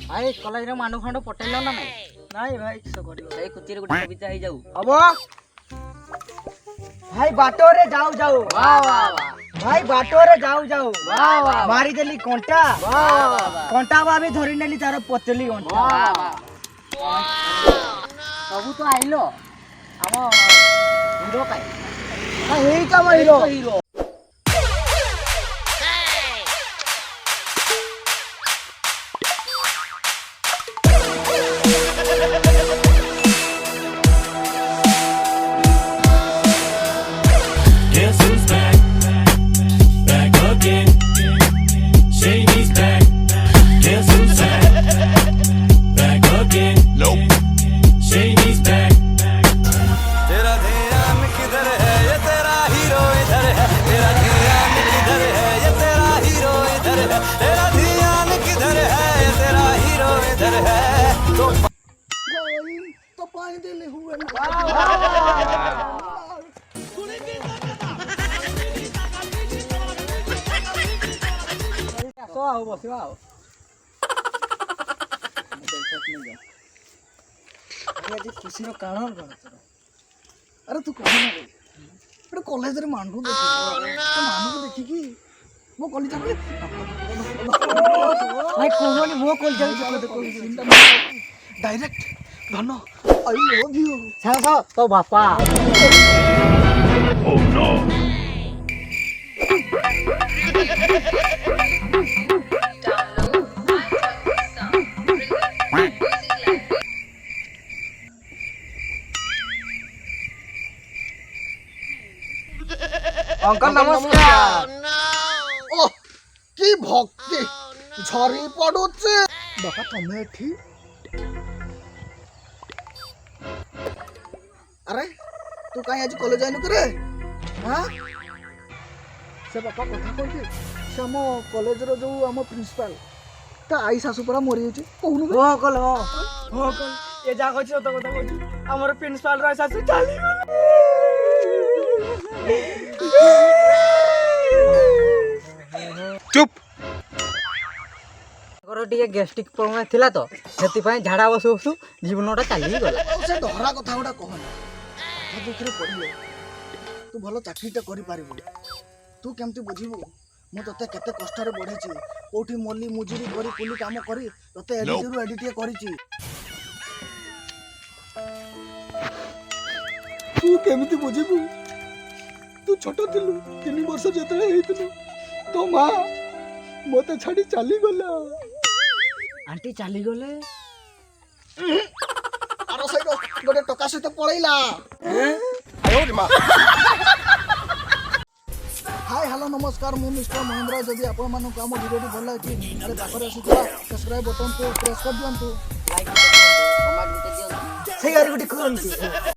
भाई कॉलेज रे मानु खंड पटेल ना नहीं ନାଇଁ ଭାଇ କିସ କରିବ ସେଇ କୁଚିରେ ଗୋଟେ କବିତା ହେଇ ଯାଉ ହବ ଭାଇ ବାଟରେ ଯାଉ ଯାଉ वाह वाह वाह ଭାଇ ବାଟରେ ଯାଉ ଯାଉ वाह वाह ମାରିଦେଲି କଣ୍ଟା କଣ୍ଟା ଭାବି ଧରି ନେଲି ତାର ପତଲି ଅଣ୍ଟା वाह वाह ସବୁ ତ ଆଇଲ ଆମ ହିରୋ ପାଇଁ ଏଇ ତ ଆମ hero hero Guess who's back? Back again. Shady's back. Guess who's back? Back again. Nope. Shady's back. तेरा ध्यान किधर है ये तेरा हीरो इधर है तेरा ध्यान किधर है ये तेरा हीरो इधर है तेरा ध्यान किधर है ये तेरा हीरो इधर है तो पानी दे ले हुए ଆସ ଆଉ ବସିବା ଆଉ ଆଜି ଖୁସିର କାରଣ କଣ ତୋର ଆରେ ତୁ କହ ନା ଗୋଟେ କଲେଜରେ ମାନକୁ ମାନକୁ ଦେଖିକି ମୋ କଲିଜାକୁ ଭାଇ କହନି ମୋ କଲିଜାକୁ ଡାଇରେକ୍ଟ ଧନ ଆଇ ଲଭ୍ ୟୁ ସାଙ୍ଗ ତୋ ବାପା अंकल नमस्कार ओ की भक्ति झरी पडुचे बापा तमे एठी अरे तू काई आज कॉलेज आइनु करे हां से बापा कथा कहते से हम कॉलेज रो जो हम प्रिंसिपल ता आई सासु परा मरि जाय कहनु हो कल हो कल ये जा कहछि सत कथा कहछि हमर प्रिंसिपल रा सासु चाली चुप घर टिके गैस्ट्रिक प्रॉब्लम थिला तो सेति पय झाडा बसु बसु जीवनटा चाली गला से डरा कथा गुडा कहना कथा दुखरे पड़िले तू भलो चाकरीटा करि पारिबो तू केमती बुझिबो मु तते केते कष्ट रे बढ़ेछि कोठी मोली मुजुरी करी कुली काम करी तते एडिट रु एडिट करिछि तू केमती बुझिबो तू छोट थिलु 3 वर्ष जेतले हेतिलु तो मां मते छाडी चाली गला आंटी चाली गले आरो साइड गोटे टका सहित पळैला आयो रे मां हाय हेलो नमस्कार मु मिस्टर महेंद्र जदि आपण मानको हम वीडियो भल लागी ताले पाखरे आसीथिबा सब्सक्राइब बटन को प्रेस कर दियंतु लाइक कमेंट दियंतु से यार गुटी करंतु